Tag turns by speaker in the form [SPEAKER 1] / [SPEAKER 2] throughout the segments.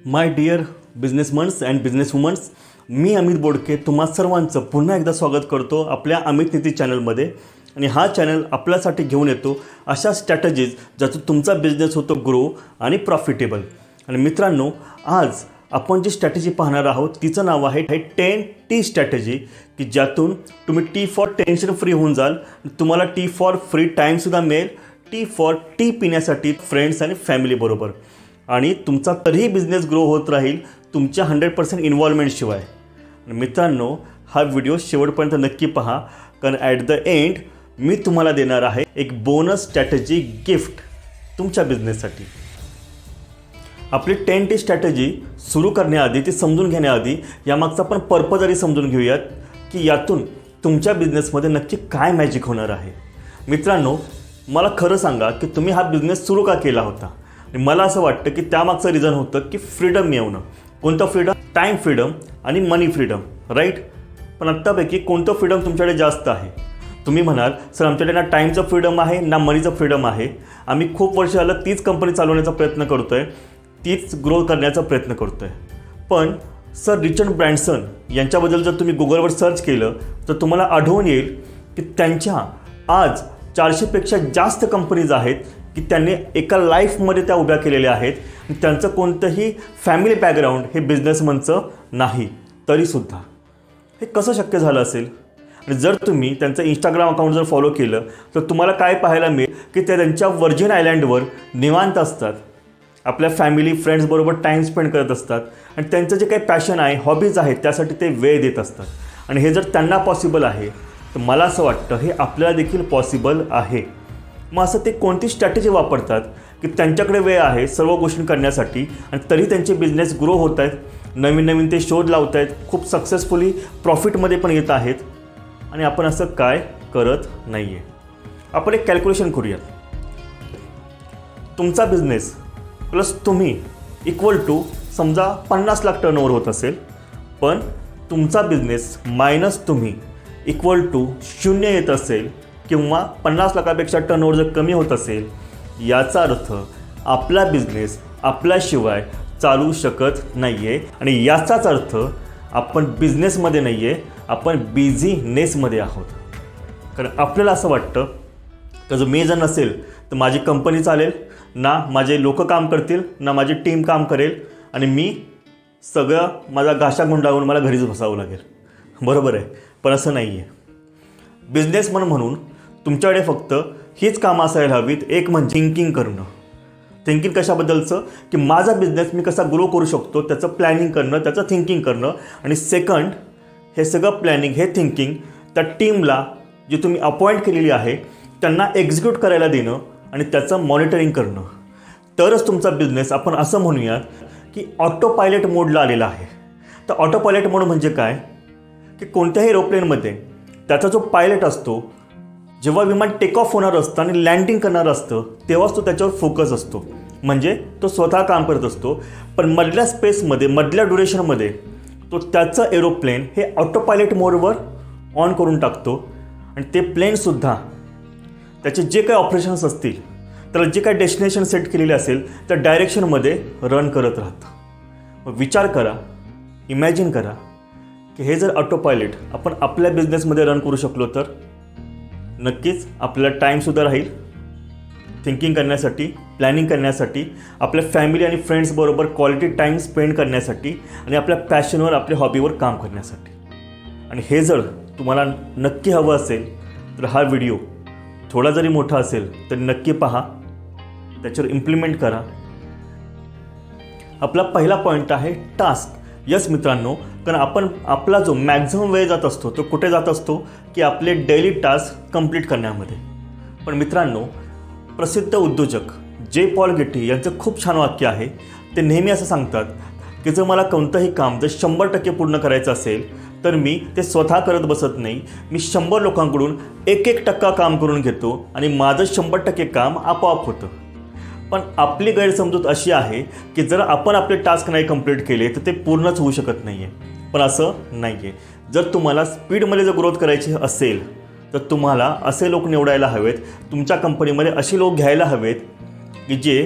[SPEAKER 1] My dear बिझनेसमन्स and बिझनेसवुमन्स, मी अमित बोडके तुम्हा सर्वांचं पुन्हा एकदा स्वागत करतो आपल्या अमित नीती चॅनलमध्ये. आणि हा चॅनल आपल्यासाठी घेऊन येतो अशा स्ट्रॅटजीज ज्यातून तुमचा बिझनेस होतो ग्रो आणि प्रॉफिटेबल. आणि मित्रांनो, आज आपण जी स्ट्रॅटेजी पाहणार आहोत तिचं नाव आहे 10T स्ट्रॅटेजी, की ज्यातून तुम्ही टी फॉर टेन्शन फ्री होऊन जाल. तुम्हाला टी फॉर फ्री टाईमसुद्धा मिळेल, टी फॉर टी पिण्यासाठी फ्रेंड्स आणि फॅमिलीबरोबर. आणि तुमचा तरीही बिझनेस ग्रो होत राहील तुमच्या 100% इन्व्हॉल्वमेंटशिवाय. मित्रांनो, हा व्हिडिओ शेवटपर्यंत नक्की पहा, कारण ॲट द एंड मी तुम्हाला देणार आहे एक बोनस स्ट्रॅटेजी गिफ्ट तुमच्या बिझनेससाठी. आपली 10T स्ट्रॅटेजी सुरू करण्याआधी, ती समजून घेण्याआधी यामागचा आपण पर्पज जरी समजून घेऊयात, की यातून तुमच्या बिझनेसमध्ये नक्की काय मॅजिक होणार आहे. मित्रांनो, मला खरं सांगा की तुम्ही हा बिझनेस सुरू का केला होता. आणि मला असं वाटतं की त्यामागचं रिझन होतं की फ्रीडम मिळवणं. कोणतं फ्रीडम? टाईम फ्रीडम आणि मनी फ्रीडम, राईट. पण आत्तापैकी कोणतं फ्रीडम तुमच्याकडे जास्त आहे? तुम्ही म्हणाल, सर आमच्याकडे ना टाईमचं फ्रीडम आहे ना मनीचं फ्रीडम आहे. आम्ही खूप वर्ष झालं तीच कंपनी चालवण्याचा प्रयत्न करतो आहे, तीच ग्रो करण्याचा प्रयत्न करतो आहे. पण सर रिचर्ड ब्रँसन यांच्याबद्दल जर तुम्ही गुगलवर सर्च केलं तर तुम्हाला आढळून येईल की त्यांच्या आज 400पेक्षा जास्त कंपनीज आहेत की त्यांनी एका लाईफमध्ये त्या उभ्या केलेल्या आहेत. त्यांचं कोणतंही फॅमिली बॅकग्राऊंड हे बिझनेसमनचं नाही. तरीसुद्धा हे कसं शक्य झालं असेल? आणि जर तुम्ही त्यांचं इंस्टाग्राम अकाउंट जर फॉलो केलं तर तुम्हाला काय पाहायला मिळेल की ते त्यांच्या व्हर्जिन आयलँडवर निवांत असतात, आपल्या फॅमिली फ्रेंड्सबरोबर टाईम स्पेंड करत असतात. आणि त्यांचं जे काही पॅशन आहे, हॉबीज आहेत, त्यासाठी ते वेळ देत असतात. आणि हे जर त्यांना पॉसिबल आहे तर मला असं वाटतं हे आपल्याला देखील पॉसिबल आहे. मग असं ते कोणती स्ट्रॅटेजी वापरतात की त्यांच्याकडे वेळ आहे सर्व गोष्टी करण्यासाठी आणि तरी त्यांचे बिझनेस ग्रो होत आहेत, नवीन नवीन ते शोध लावत आहेत, खूप सक्सेसफुली प्रॉफिटमध्ये पण येत आहेत. आणि आपण असं काय करत नाही आहे? आपण एक कॅल्क्युलेशन करूयात. तुमचा बिझनेस प्लस तुम्ही इक्वल टू समजा 50 लाख टर्नओव्हर होत असेल, पण तुमचा बिझनेस मायनस तुम्ही इक्वल टू 0 येत असेल किंवा 50 लाखापेक्षा टर्नओव्हर जर कमी होत असेल, याचा अर्थ आपला बिझनेस आपल्याशिवाय चालू शकत नाही आहे. आणि याचाच अर्थ आपण बिझनेसमध्ये नाही आहे, आपण बिझीनेसमध्ये आहोत. कारण आपल्याला असं वाटतं की जर मी जर नसेल तर माझी कंपनी चालेल ना, माझे लोक काम करतील ना, माझी टीम काम करेल, आणि मी सगळं माझा घाशा गुंडाळून मला घरीच बसावं लागेल. बरोबर आहे, पण असं नाही आहे. बिझनेसमन म्हणून तुमच्याकडे फक्त हीच कामं असायला हवीत. एक म्हणजे थिंकिंग करणं. थिंकिंग कशाबद्दलचं? की माझा बिझनेस मी कसा ग्रो करू शकतो त्याचं प्लॅनिंग करणं, त्याचं थिंकिंग करणं. आणि सेकंड, हे सगळं प्लॅनिंग, हे थिंकिंग त्या टीमला जी तुम्ही अपॉइंट केलेली आहे त्यांना एक्झिक्यूट करायला देणं आणि त्याचं मॉनिटरिंग करणं. तरच तुमचा बिझनेस, आपण असं म्हणूयात की ऑटो पायलट मोडला आलेला आहे. तर ऑटो पायलट मोड म्हणजे काय? की कोणत्याही एरोप्लेनमध्ये त्याचा जो पायलट असतो, जेव्हा विमान टेक ऑफ होणार असतं आणि लँडिंग करणार असतं तेव्हाच तो त्याच्यावर फोकस असतो, म्हणजे तो स्वतः काम करत असतो. पण मधल्या स्पेसमध्ये, मधल्या ड्युरेशनमध्ये तो त्याचं एरोप्लेन हे ऑटो पायलट मोडवर ऑन करून टाकतो. आणि ते प्लेनसुद्धा त्याचे जे काही ऑपरेशन्स असतील, त्याला जे काही डेस्टिनेशन सेट केलेले असेल त्या डायरेक्शनमध्ये रन करत राहतं. मग विचार करा, इमॅजिन करा की हे जर ऑटो पायलट आपण आपल्या बिझनेसमध्ये रन करू शकलो तर नक्कीच आपल्याला टाईमसुद्धा राहील थिंकिंग करण्यासाठी, प्लॅनिंग करण्यासाठी, आपल्या फॅमिली आणि फ्रेंड्सबरोबर क्वालिटी टाईम स्पेंड करण्यासाठी आणि आपल्या पॅशनवर, आपल्या हॉबीवर काम करण्यासाठी. आणि हे जर तुम्हाला नक्की हवं असेल तर हा व्हिडिओ थोडा जरी मोठा असेल तरी नक्की पहा, त्याच्यावर इम्प्लिमेंट करा. आपला पहिला पॉईंट आहे टास्क. यस मित्रांनो, कारण आपण आपला जो मॅक्झिमम वेळ जात असतो तो कुठे जात असतो? की आपले डेली टास्क कंप्लीट करण्यामध्ये. पण मित्रांनो, प्रसिद्ध उद्योजक जे पॉल गेटी यांचं खूप छान वाक्य आहे. ते नेहमी असं सांगतात की जर मला कोणतंही काम जर 100% पूर्ण करायचं असेल तर मी ते स्वतः करत बसत नाही, मी 100 लोकांकडून 1% काम करून घेतो आणि माझं 100% काम आपोआप होतं. पण आपली गैरसमजूत अशी आहे की जर आपण आपले टास्क नाही कंप्लीट केले तर ते पूर्णच होऊ शकत नाही आहे. पण असं नाही आहे. जर तुम्हाला स्पीडमध्ये जर ग्रोथ करायची असेल तर तुम्हाला असे लोक निवडायला हवेत, तुमच्या कंपनीमध्ये असे लोक घ्यायला हवेत की जे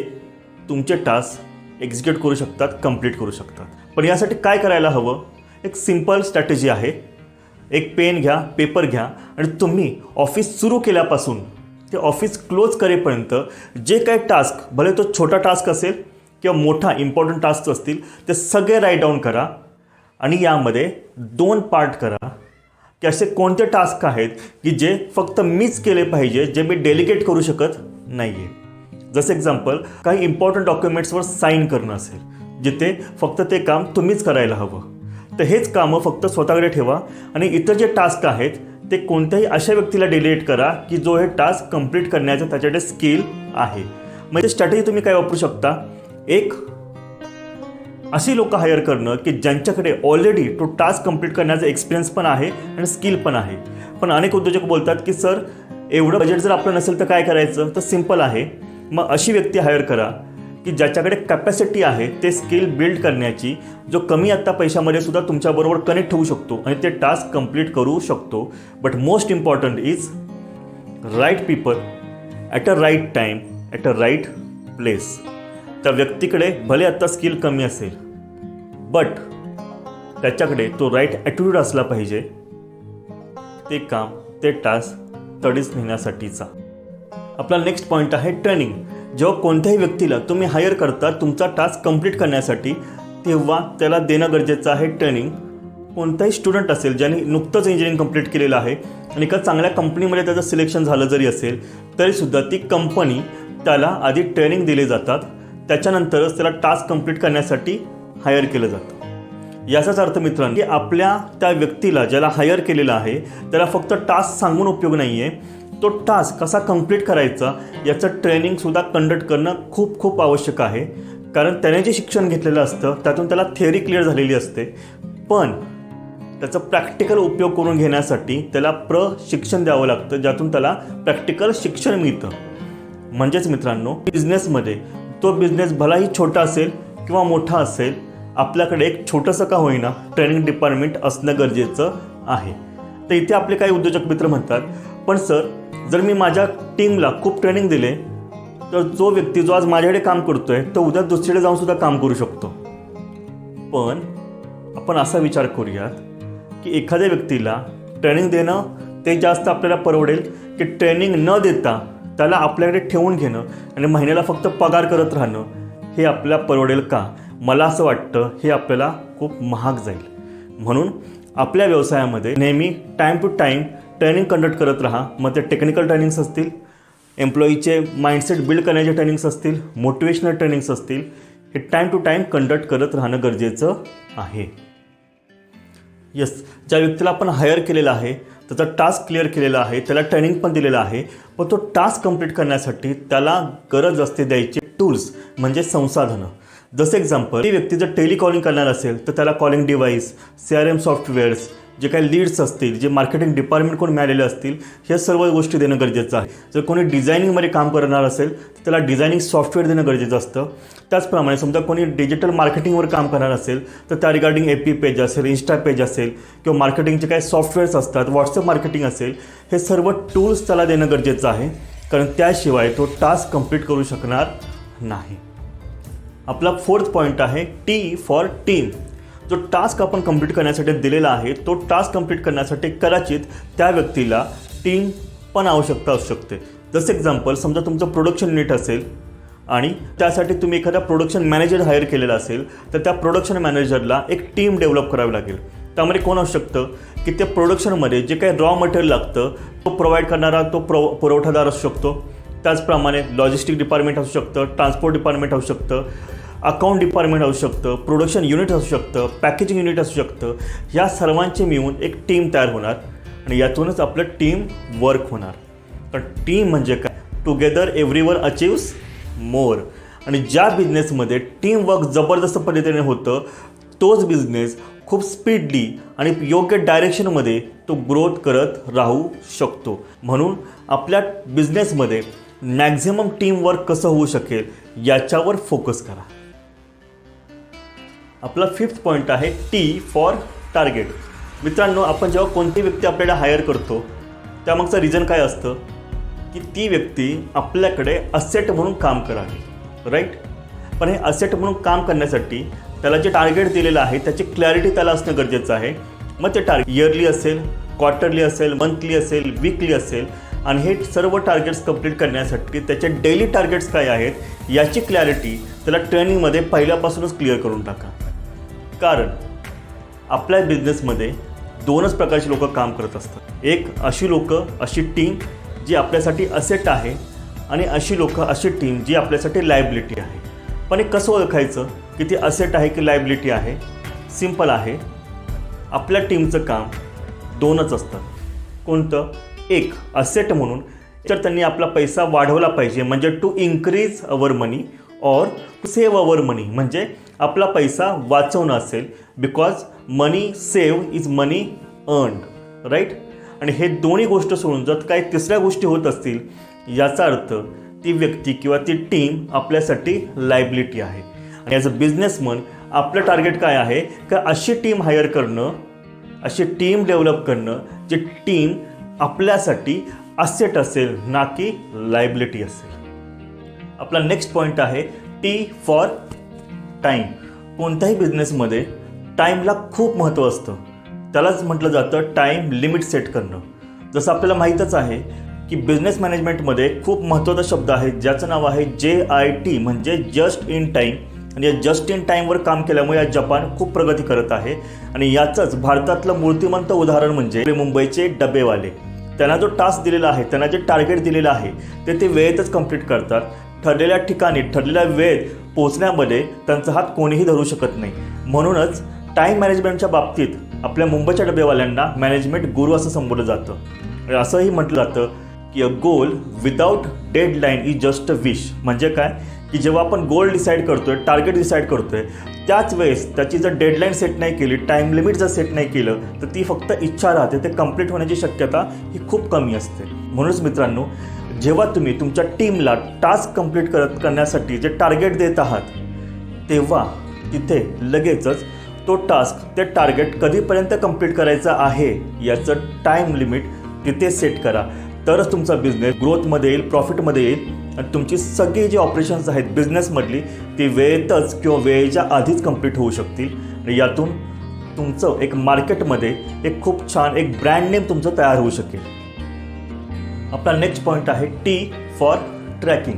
[SPEAKER 1] तुमचे टास्क एक्झिक्यूट करू शकतात, कंप्लीट करू शकतात. पण यासाठी काय करायला हवं? एक सिंपल स्ट्रॅटेजी आहे. एक पेन घ्या, पेपर घ्या आणि तुम्ही ऑफिस सुरू केल्यापासून ते ऑफिस क्लोज करेपर्यंत जे काही टास्क, भले तो छोटा टास्क असेल किंवा मोठा इम्पॉर्टंट टास्क असतील, ते सगळे राईट डाऊन करा आणि यामध्ये 2 पार्ट करा की असे कोणते टास्क आहेत की जे फक्त मीच केले पाहिजे, जे मी डेलिगेट करू शकत नाही आहे. जसं एक्झाम्पल, काही इम्पॉर्टंट डॉक्युमेंट्सवर साईन करणं असेल, जिथे फक्त ते काम तुम्हीच करायला हवं, तर हेच कामं फक्त स्वतःकडे ठेवा आणि इतर जे टास्क आहेत ते कोणत्याही अशा व्यक्तीला डेलिगेट करा की जो हे टास्क कंप्लीट करण्याचं त्याच्याकडे स्किल आहे. म्हणजे स्ट्रॅटेजी तुम्ही काय वापरू शकता? एक, अशी लोक हायर करणं की ज्यांच्याकडे ऑलरेडी तो टास्क कंप्लीट करण्याचा एक्सपिरियन्स पण आहे आणि स्किल पण आहे. पण अनेक उद्योजक बोलतात की सर, एवढं बजेट जर आपलं नसेल तर काय करायचं? तर सिंपल आहे, मग अशी व्यक्ती हायर करा की ज्याच्याकडे कॅपॅसिटी आहे ते स्किल बिल्ड करण्याची, जो कमी आत्ता पैशामध्ये सुद्धा तुमच्याबरोबर कनेक्ट होऊ शकतो आणि ते टास्क कंप्लीट करू शकतो. But most important is right people at a right time at a right place. त्या व्यक्तीकडे भले आत्ता स्किल कमी असेल, बट त्याच्याकडे तो राईट ॲटिट्यूड असला पाहिजे ते काम, ते टास्क तडीच नेण्यासाठीचा. आपला नेक्स्ट पॉईंट आहे ट्रेनिंग. जेव्हा कोणत्याही व्यक्तीला तुम्ही हायर करता तुमचा टास्क कंप्लीट करण्यासाठी, तेव्हा त्याला देणं गरजेचं आहे ट्रेनिंग. कोणताही स्टुडंट असेल ज्याने नुकतंच इंजिनिअरिंग कंप्लीट केलेलं आहे आणि एका चांगल्या कंपनीमध्ये त्याचं सिलेक्शन झालं जरी असेल, तरीसुद्धा ती कंपनी त्याला आधी ट्रेनिंग दिले जातात, त्याच्यानंतरच त्याला टास्क कंप्लीट करण्यासाठी हायर केलं जातं. याचाच अर्थ मित्रांनो की आपल्या त्या व्यक्तीला ज्याला हायर केलेलं आहे त्याला फक्त टास्क सांगून उपयोग नाही आहे, तो टास्क कसा कंप्लीट करायचा याचं ट्रेनिंगसुद्धा कंडक्ट करणं खूप खूप आवश्यक आहे. कारण त्याने जे शिक्षण घेतलेलं असतं त्यातून त्याला थिअरी क्लिअर झालेली असते, पण त्याचा प्रॅक्टिकल उपयोग करून घेण्यासाठी त्याला प्रशिक्षण द्यावं लागतं, ज्यातून त्याला प्रॅक्टिकल शिक्षण मिळतं. म्हणजेच मित्रांनो, बिझनेसमध्ये तो बिझनेस भलाही छोटा असेल किंवा मोठा असेल, आपल्याकडे एक छोटंसं का होईना ट्रेनिंग डिपार्टमेंट असणं गरजेचं आहे. तर इथे आपले काही उद्योजक मित्र म्हणतात, पण सर, जर मी माझ्या टीमला खूप ट्रेनिंग दिले तर जो व्यक्ती जो आज माझ्याकडे काम करतोय तो उद्या दुसरीकडे जाऊन सुद्धा काम करू शकतो. पण आपण असा विचार करूयात की एखाद्या व्यक्तीला ट्रेनिंग देणं ते जास्त आपल्याला परवडेल की ट्रेनिंग न देता त्याला आपल्याकडे ठेवून घेणं आणि महिन्याला फक्त पगार करत राहणं, हे आपल्याला परवडेल का? मला असं वाटतं हे आपल्याला खूप महाग जाईल. म्हणून आपल्या व्यवसायामध्ये नेहमी time to time training conduct करत राहा. मग ते टेक्निकल ट्रेनिंग्स असतील, एम्प्लॉईचे माइंडसेट बिल्ड करण्याचे ट्रेनिंग्स असतील, मोटिवेशनल ट्रेनिंग्स असतील, हे टाईम टू टाईम कंडक्ट करत राहणं गरजेचं आहे. येस, ज्या व्यक्तीला आपण हायर केलेला आहे, त्याचा टास्क क्लिअर केलेला आहे, त्याला ट्रेनिंग पण दिलेलं आहे, पण तो टास्क कंप्लीट करण्यासाठी त्याला गरज असते द्यायची टूल्स, म्हणजे संसाधनं. जसं एक्झाम्पल, ती व्यक्ती जर टेलिकॉलिंग करणार असेल तर त्याला कॉलिंग डिव्हाइस, CRM सॉफ्टवेअर्स, जे काही लीड्स असतील, जे मार्केटिंग डिपार्टमेंटकडून मिळालेले असतील, ह्या सर्व गोष्टी देणं गरजेचं आहे. जर कोणी डिझायनिंगमध्ये काम करणार असेल तर त्याला डिझायनिंग सॉफ्टवेअर देणं गरजेचं असतं. त्याचप्रमाणे समजा कोणी डिजिटल मार्केटिंगवर काम करणार असेल तर त्या रिगार्डिंग AP पेज असेल, इन्स्टा पेज असेल किंवा मार्केटिंगचे काही सॉफ्टवेअर्स असतात, व्हॉट्सअप मार्केटिंग असेल, हे सर्व टूल्स त्याला देणं गरजेचं आहे, कारण त्याशिवाय तो टास्क कंप्लीट करू शकणार नाही. आपला 4th पॉईंट आहे T फॉर टीम. जो टास्क आपण कंप्लीट करण्यासाठी दिलेला आहे, तो टास्क कंप्लीट करण्यासाठी कदाचित त्या व्यक्तीला टीम पण आवश्यकता असू शकते. जसं एक्झाम्पल, समजा तुमचं प्रोडक्शन युनिट असेल आणि त्यासाठी तुम्ही एखादा प्रोडक्शन मॅनेजर हायर केलेला असेल, तर त्या प्रोडक्शन मॅनेजरला एक टीम डेव्हलप करावी लागेल. त्यामध्ये कोण असू शकतं की त्या प्रोडक्शनमध्ये जे काही रॉ मटेरियल लागतं तो प्रोव्हाइड करणारा तो पुरवठादार असू शकतो. त्याचप्रमाणे लॉजिस्टिक डिपार्टमेंट असू शकतं, ट्रान्सपोर्ट डिपार्टमेंट असू शकतं, अकाउंट डिपार्टमेंट असू शकतं, प्रोडक्शन युनिट असू शकतं, पॅकेजिंग युनिट असू शकतं. या सर्वांचे मिळून एक टीम तयार होणार आणि यातूनच आपलं टीम वर्क होणार. तर टीम म्हणजे काय? टुगेदर एव्हरीवन अचीव्स मोर. आणि ज्या बिझनेसमध्ये टीम वर्क जबरदस्त पद्धतीने होतं, तोच बिझनेस खूप स्पीडली आणि योग्य डायरेक्शनमध्ये तो ग्रोथ करत राहू शकतो. म्हणून आपल्या बिझनेसमध्ये मॅक्झिमम टीम वर्क कसं होऊ शकेल याच्यावर फोकस करा. आपला 5th पॉईंट आहे T फॉर टार्गेट. मित्रांनो, आपण जेव्हा कोणती व्यक्ती आपल्याला हायर करतो त्यामागचं रिझन काय असतं की ती व्यक्ती आपल्याकडे असेट म्हणून काम करावी, राईट? पण हे असेट म्हणून काम करण्यासाठी त्याला जे टार्गेट दिलेलं आहे त्याची क्लॅरिटी त्याला असणं गरजेचं आहे. मग ते टार्गेट इयरली असेल, क्वार्टरली असेल, मंथली असेल, वीकली असेल, आणि हे सर्व टार्गेट्स कंप्लीट करण्यासाठी त्याचे डेली टार्गेट्स काय आहेत याची क्लॅरिटी त्याला ट्रेनिंगमध्ये पहिल्यापासूनच क्लिअर करून टाका. कारण आपल्या बिझनेसमध्ये दोनच प्रकारची लोकं काम करत असतात. एक अशी लोकं, अशी टीम जी आपल्यासाठी असेट आहे, आणि अशी लोकं, अशी टीम जी आपल्यासाठी लायबिलिटी आहे. पण हे कसं ओळखायचं की ती असेट आहे की लायबिलिटी आहे? सिम्पल आहे. आपल्या टीमचं काम दोनच असतं. कोणतं? एक असेट म्हणून तर त्यांनी आपला पैसा वाढवला पाहिजे, म्हणजे to increase our money or to save our money, म्हणजे आपला पैसा वाचवणं असेल. Because money save is money earned, right. आणि हे दोन्ही गोष्ट सोडून जर काही तिसऱ्या गोष्टी होत असतील याचा अर्थ ती व्यक्ती किंवा ती टीम आपल्यासाठी लायबिलिटी आहे. आणि ॲज अ बिझनेसमन आपलं टार्गेट काय आहे का अशी टीम हायर करणं, अशी टीम डेव्हलप करणं जी टीम आपल्यासाठी असेट असेल ना की लायबिलिटी असेल. आपला नेक्स्ट पॉईंट आहे टी फॉर टाईम. कोणत्याही बिझनेसमध्ये टाईमला खूप महत्त्व असतं. त्यालाच म्हटलं जातं टाईम लिमिट सेट करणं. जसं आपल्याला माहीतच आहे की बिझनेस मॅनेजमेंटमध्ये खूप महत्त्वाचा शब्द आहे ज्याचं नाव आहे JIT, म्हणजे जस्ट इन टाईम. आणि या जस्ट इन टाईमवर काम केल्यामुळे आज जपान खूप प्रगती करत आहे. आणि याचंच भारतातलं मूर्तिमंत उदाहरण म्हणजे मुंबईचे डबेवाले. त्यांना जो टास्क दिलेला आहे, त्यांना जे टार्गेट दिलेलं आहे ते वेळेतच कंप्लीट करतात. ठरलेल्या ठिकाणी ठरलेल्या वेळेत पोहोचण्यामध्ये त्यांचा हात कोणीही धरू शकत नाही. म्हणूनच टाईम मॅनेजमेंटच्या बाबतीत आपल्या मुंबईच्या डबेवाल्यांना मॅनेजमेंट गुरु असं संबोधलं जातं. असंही म्हटलं जातं की a goal without deadline is just a wish. म्हणजे काय की जेव्हा आपण गोल डिसाईड करतोय, टार्गेट डिसाईड करतोय, त्याच वेळेस त्याची जर डेडलाईन सेट नाही केली, टाईम लिमिट जर सेट नाही केलं तर ती फक्त इच्छा राहते. ते कंप्लीट होण्याची शक्यता ही खूप कमी असते. म्हणूनच मित्रांनो, जेव्हा तुम्ही तुमच्या टीमला टास्क कंप्लीट करण्यासाठी जे टार्गेट देत आहात तेव्हा तिथे लगेचच तो टास्क, ते टार्गेट कधीपर्यंत कंप्लीट करायचं आहे याचं टाईम लिमिट तिथे सेट करा. तरच तुमचा बिझनेस ग्रोथमध्ये येईल, प्रॉफिटमध्ये येईल. आणि तुमची सगळी जी ऑपरेशन्स आहेत बिझनेसमधली ती वेळेतच किंवा वेळेच्या आधीच कंप्लीट होऊ शकतील. आणि यातून तुमचं एक मार्केटमध्ये एक खूप छान एक ब्रँड नेम तुमचं तयार होऊ शकेल. आपला नेक्स्ट पॉईंट आहे टी फॉर ट्रॅकिंग.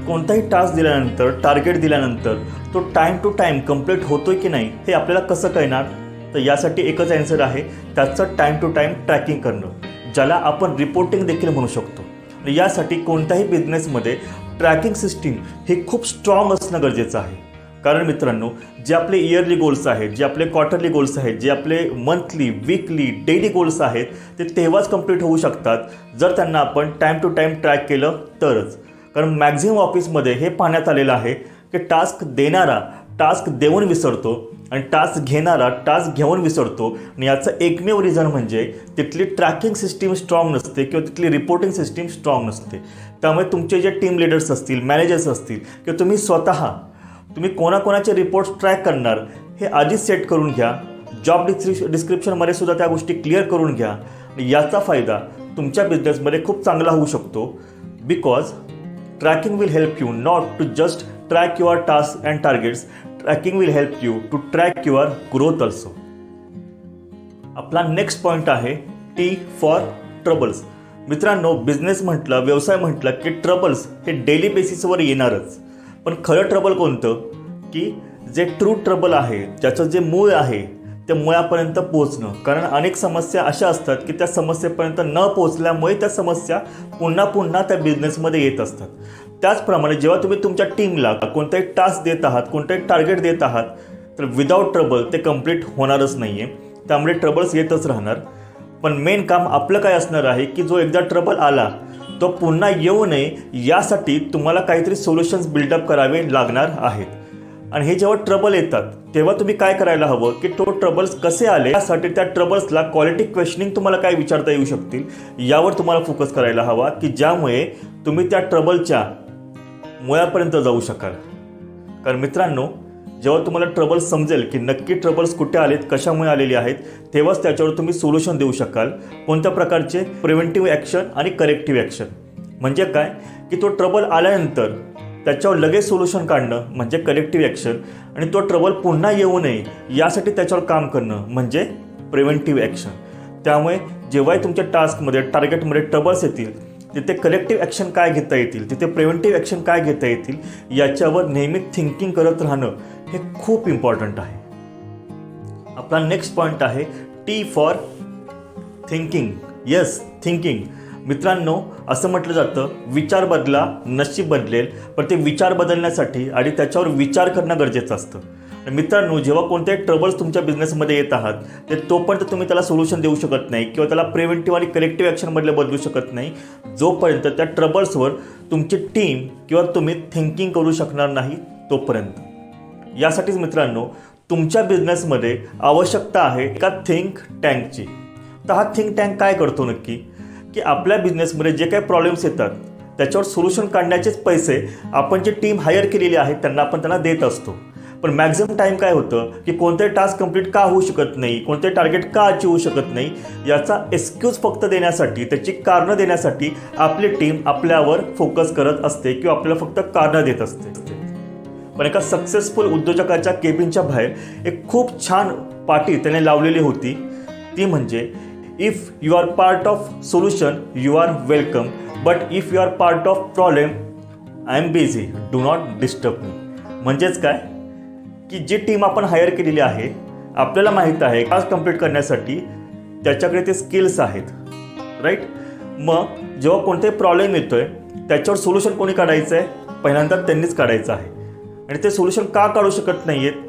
[SPEAKER 1] कोणताही टास्क दिल्यानंतर, टार्गेट दिल्यानंतर तो टाईम टू टाईम कंप्लीट होतोय की नाही हे आपल्याला कसं कळणार? तर यासाठी एकच ॲन्सर आहे, त्याचं टाईम टू टाईम ट्रॅकिंग करणं, ज्याला आपण रिपोर्टिंग देखील म्हणू शकतो. यासाठी कोणत्याही बिझनेसमध्ये ट्रॅकिंग सिस्टीम हे खूप स्ट्रॉंग असणं गरजेचं आहे. कारण मित्रांनो, जे आपले इयरली गोल्स आहेत, जे आपले क्वार्टरली गोल्स आहेत, जे आपले मंथली, वीकली, डेली गोल्स आहेत ते तेव्हाच कंप्लीट होऊ शकतात जर त्यांना आपण टाईम टू टाईम ट्रॅक केलं तरच. कारण मॅक्झिमम ऑफिसमध्ये हे पाहण्यात आलेलं आहे की टास्क देणारा टास्क देऊन विसरतो आणि टास्क घेणारा टास्क घेऊन विसरतो. आणि याचं एकमेव रिझन म्हणजे तिथली ट्रॅकिंग सिस्टीम स्ट्रॉंग नसते किंवा तिथली रिपोर्टिंग सिस्टीम स्ट्रॉंग नसते. त्यामुळे तुमचे जे टीम लिडर्स असतील, मॅनेजर्स असतील किंवा तुम्ही स्वतः तुम्ही कोणाकोणाचे रिपोर्ट्स ट्रॅक करणार हे आधीच सेट करून घ्या. जॉब डिस्क्रिप्शनमध्ये सुद्धा त्या गोष्टी क्लिअर करून घ्या. याचा फायदा तुमच्या बिझनेसमध्ये खूप चांगला होऊ शकतो. Because tracking will help you not to just track your task and targets. Tracking will help you to track your growth also. आपला नेक्स्ट पॉईंट आहे टी फॉर ट्रबल्स. मित्रांनो, बिझनेस म्हटलं, व्यवसाय म्हटलं की ट्रबल्स हे डेली बेसिसवर येणारच. पण खरं ट्रबल कोणतं की जे ट्रू ट्रबल आहे, ज्याचं जे मूळ आहे त्या मुळापर्यंत पोहोचणं. कारण अनेक समस्या अशा असतात की त्या समस्येपर्यंत न पोहोचल्यामुळे त्या समस्या पुन्हा पुन्हा त्या बिझनेसमध्ये येत असतात. त्याचप्रमाणे जेव्हा तुम्ही तुमच्या टीमला कोणताही टास्क देत आहात, कोणताही टार्गेट देत आहात तर विदाऊट ट्रबल ते कंप्लीट होणारच नाही आहे. त्यामुळे ट्रबल्स येतच राहणार. पण मेन काम आपलं काय असणार आहे की जो एकदा ट्रबल आला तो पुन्हा येऊ नये यासाठी तुम्हाला काहीतरी सोल्युशन्स बिल्डअप करावे लागणार आहेत. आणि हे जेव्हा ट्रबल येतात तेव्हा तुम्ही काय करायला हवं की तो ट्रबल्स कसे आले यासाठी त्या ट्रबल्सला क्वालिटी क्वेश्चनिंग तुम्हाला काय विचारता येऊ शकतील यावर तुम्हाला फोकस करायला हवा की ज्यामुळे तुम्ही त्या ट्रबलच्या मुळापर्यंत जाऊ शकाल. कारण मित्रांनो, जेव्हा तुम्हाला ट्रबल समजेल की नक्की ट्रबल्स कुठे आलेत, कशामुळे आलेली आहेत, तेव्हाच त्याच्यावर तुम्ही सोल्युशन देऊ शकाल. कोणत्या प्रकारचे प्रिव्हेंटिव्ह ॲक्शन आणि करेक्टिव्ह ॲक्शन. म्हणजे काय की तो ट्रबल आल्यानंतर त्याच्यावर लगेच सोल्युशन काढणं म्हणजे करेक्टिव्ह ॲक्शन, आणि तो ट्रबल पुन्हा येऊ नये यासाठी त्याच्यावर काम करणं म्हणजे प्रिव्हेंटिव्ह ॲक्शन. त्यामुळे जेव्हाही तुमच्या टास्कमध्ये टार्गेटमध्ये ट्रबल्स येतील तिथे करेक्टिव्ह ॲक्शन काय घेता येतील, तिथे प्रिव्हेंटिव्ह ॲक्शन काय घेता येतील याच्यावर नेहमी थिंकिंग करत राहणं हे खूप इम्पॉर्टंट आहे. आपला नेक्स्ट पॉईंट आहे T for thinking. Yes, thinking. मित्रांनो, असं म्हटलं जातं विचार बदला नशीब बदलेल, पण ते विचार बदलण्यासाठी आणि त्याच्यावर विचार करणं गरजेचं असतं. मित्रांनो, जेव्हा कोणत्याही ट्रबल्स तुमच्या बिझनेसमध्ये येत आहात ते तोपर्यंत तुम्ही त्याला सोल्युशन देऊ शकत नाही किंवा त्याला प्रिव्हेंटिव्ह आणि करेक्टिव्ह ॲक्शनमधले बदलू शकत नाही जोपर्यंत त्या ट्रबल्सवर तुमची टीम किंवा तुम्ही थिंकिंग करू शकणार नाही तोपर्यंत. यासाठीच मित्रांनो तुमच्या बिझनेसमध्ये आवश्यकता आहे एका थिंक टँकची. तर हा थिंक टँक काय करतो नक्की, की आपल्या बिझनेसमध्ये जे काही प्रॉब्लेम्स येतात त्याच्यावर सोल्युशन काढण्याचेच पैसे आपण जे टीम हायर केलेली आहे त्यांना देत असतो. पण मॅक्झिमम टाईम काय होतं की कोणते टास्क कंप्लीट का होऊ शकत नाही, कोणते टार्गेट का अचीव होऊ शकत नाही याचा एक्सक्यूज फक्त देण्यासाठी, त्याची कारणं देण्यासाठी आपली टीम आपल्यावर फोकस करत असते किंवा आपल्याला फक्त कारणं देत असते. पण एका सक्सेसफुल उद्योजकाच्या केबिनच्या बाहेर एक खूप छान पाटी त्याने लावलेली होती. ती म्हणजे if you are part of solution you are welcome, but if you are part of problem I am busy, do not disturb me. म्हणजेच काय, की जी टीम आपण हायर केलेली आहे आपल्याला माहीत आहे टास्क कंप्लीट करण्यासाठी त्याच्याकडे ते स्किल्स आहेत, राईट. मग जेव्हा कोणताही प्रॉब्लेम येतोय त्याच्यावर सोल्युशन कोणी काढायचं आहे, पहिल्यांदा त्यांनीच काढायचं आहे. आणि ते सोल्युशन का काढू शकत नाही आहेत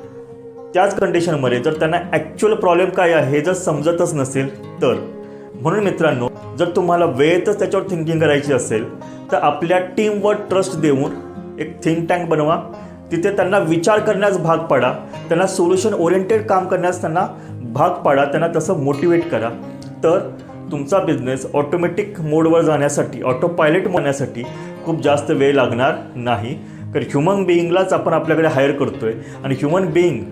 [SPEAKER 1] त्याच कंडिशनमध्ये जर त्यांना ॲक्च्युअल प्रॉब्लेम काय आहे हे जर समजतच नसेल तर. म्हणून मित्रांनो, जर तुम्हाला वेळेतच त्याच्यावर थिंकिंग करायची असेल तर आपल्या टीमवर ट्रस्ट देऊन एक थिंक टँक बनवा. तिथे त्यांना विचार करण्यास भाग पाडा, त्यांना सोल्युशन ओरिएंटेड काम करण्यास त्यांना भाग पाडा, त्यांना तसं मोटिवेट करा. तर तुमचा बिझनेस ऑटोमॅटिक मोडवर जाण्यासाठी, ऑटो पायलट होण्यासाठी खूप जास्त वेळ लागणार नाही. कारण ह्युमन बिईंगलाच आपण आपल्याकडे हायर करतो आहे आणि ह्युमन बिईंग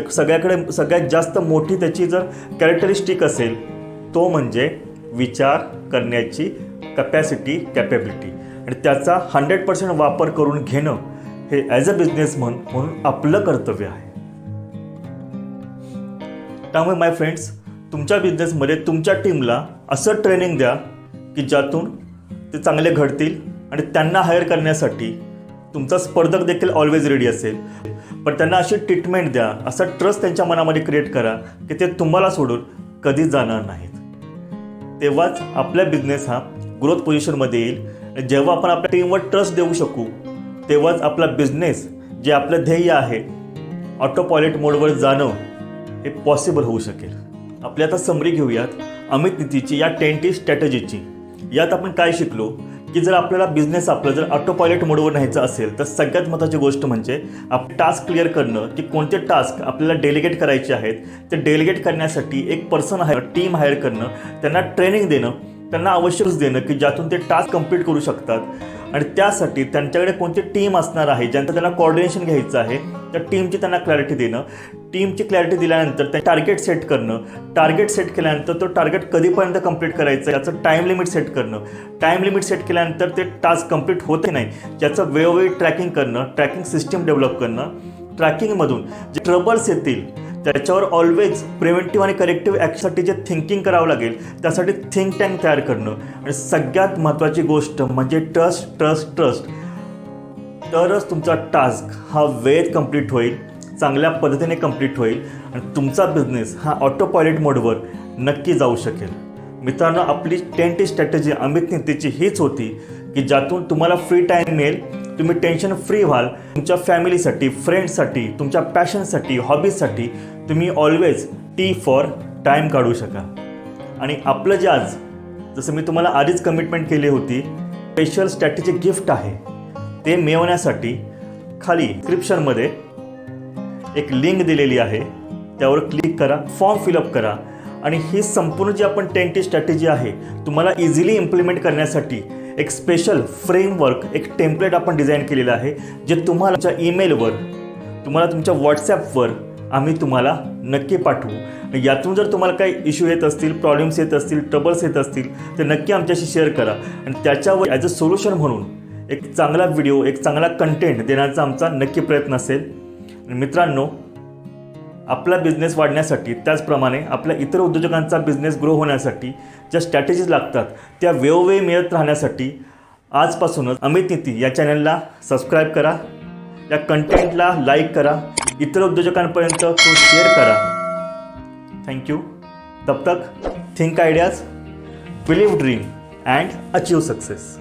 [SPEAKER 1] सगळ्यात जास्त मोठी त्याची जर कॅरेक्टरिस्टिक असेल तो म्हणजे विचार करण्याची कॅपॅबिलिटी, आणि त्याचा 100% वापर करून घेणं हे ॲज अ बिझनेसमन म्हणून आपलं कर्तव्य आहे. त्यामुळे माय फ्रेंड्स, तुमच्या बिझनेसमध्ये तुमच्या टीमला असं ट्रेनिंग द्या की ज्यातून ते चांगले घडतील आणि त्यांना हायर करण्यासाठी तुमचा स्पर्धक देखील ऑलवेज रेडी असेल. पण त्यांना अशी ट्रीटमेंट द्या, असा ट्रस्ट त्यांच्या मनामध्ये क्रिएट करा की ते तुम्हाला सोडून कधीच जाणार नाहीत. तेव्हाच आपला बिझनेस हा ग्रोथ पोझिशनमध्ये येईल. जेव्हा आपण आपल्या टीमवर ट्रस्ट देऊ शकू तेव्हाच आपला बिझनेस, जे आपलं ध्येय आहे ऑटो पायलट मोडवर जाणं, हे पॉसिबल होऊ शकेल. आपली आता समरी घेऊयात अमित नीतीची या 10T स्ट्रॅटेजीची. यात आपण काय शिकलो की जर आपल्याला बिझनेस जर ऑटो पायलट मोडवर न्यायचं असेल तर सगळ्यात महत्त्वाची गोष्ट म्हणजे आपले टास्क क्लिअर करणं, की कोणते टास्क आपल्याला डेलिगेट करायचे आहेत. ते डेलिगेट करण्यासाठी एक पर्सन हायर, टीम हायर करणं, त्यांना ट्रेनिंग देणं, त्यांना आवश्यक देणं की ज्यातून ते टास्क कंप्लीट करू शकतात. आणि त्यासाठी त्यांच्याकडे कोणती टीम असणार आहे ज्यांचं त्यांना कोऑर्डिनेशन घ्यायचं आहे, त्या टीमची त्यांना क्लॅरिटी देणं. टीमची क्लॅरिटी दिल्यानंतर ते टार्गेट सेट करणं, टार्गेट सेट केल्यानंतर तो टार्गेट कधीपर्यंत कंप्लीट करायचं याचं टाईम लिमिट सेट करणं. टाईम लिमिट सेट केल्यानंतर ते टास्क कंप्लीट होते नाही याचं वेळोवेळी ट्रॅकिंग करणं, ट्रॅकिंग सिस्टीम डेव्हलप करणं. ट्रॅकिंगमधून जे ट्रबल्स येतील त्याच्यावर ऑलवेज प्रिव्हेंटिव्ह आणि करेक्टिव्ह ॲक्शनसाठी जे थिंकिंग करावं लागेल त्यासाठी थिंक टँक तयार करणं. आणि सगळ्यात महत्त्वाची गोष्ट म्हणजे ट्रस्ट. तरच तुमचा टास्क हा वेळेत कंप्लीट होईल, चांगल्या पद्धतीने कंप्लीट होईल आणि तुमचा बिझनेस हा ऑटो पायलट मोडवर नक्की जाऊ शकेल. मित्रांनो, आपली 10T स्ट्रॅटेजी अमित नीतीची हीच होती की ज्यातून तुम्हाला फ्री टाईम मिळेल, तुम्ही टेन्शन फ्री व्हाल, तुमच्या फॅमिलीसाठी, फ्रेंड्ससाठी, तुमच्या पॅशनसाठी, हॉबीजसाठी तुम्ही ऑलवेज टी फॉर टाईम काढू शकाल. आणि आपलं जे आज, जसं मी तुम्हाला आधीच कमिटमेंट केली होती, स्पेशल स्ट्रॅटेजी गिफ्ट आहे, ते मिळवण्यासाठी खाली डिस्क्रिप्शनमध्ये एक लिंक दिलेली आहे, त्यावर क्लिक करा, फॉर्म फिलअप करा आणि ही संपूर्ण जी आपण 10T स्ट्रॅटेजी आहे तुम्हाला इझिली इम्प्लिमेंट करण्यासाठी एक स्पेशल फ्रेमवर्क, एक टेम्पलेट आपण डिझाईन केलेलं आहे, जे तुम्हाला तुमच्या ईमेलवर, तुम्हाला तुमच्या व्हॉट्सॲपवर आम्ही तुम्हाला नक्की पाठवू. यातून जर तुम्हाला काही इश्यू येत असतील, प्रॉब्लेम्स येत असतील, ट्रबल्स येत असतील तर नक्की आमच्याशी शेअर करा आणि त्याच्यावर ॲज अ सोल्युशन म्हणून एक चांगला व्हिडिओ, एक चांगला कंटेंट देण्याचा आमचा नक्की प्रयत्न असेल. आणि मित्रांनो, आपला बिझनेस वाढण्यासाठी त्याचप्रमाणे आपल्या इतर उद्योजकांचा बिझनेस ग्रो होण्यासाठी ज्या स्ट्रॅटेजीज लागतात त्या वेळोवेळी मिळत राहण्यासाठी आजपासूनच अमित नीती या चॅनलला सबस्क्राईब करा, या कंटेंटला लाईक करा, इतर उद्योजकांपर्यंत तो शेअर करा. थँक्यू. तब तक think ideas, believe dream and achieve success.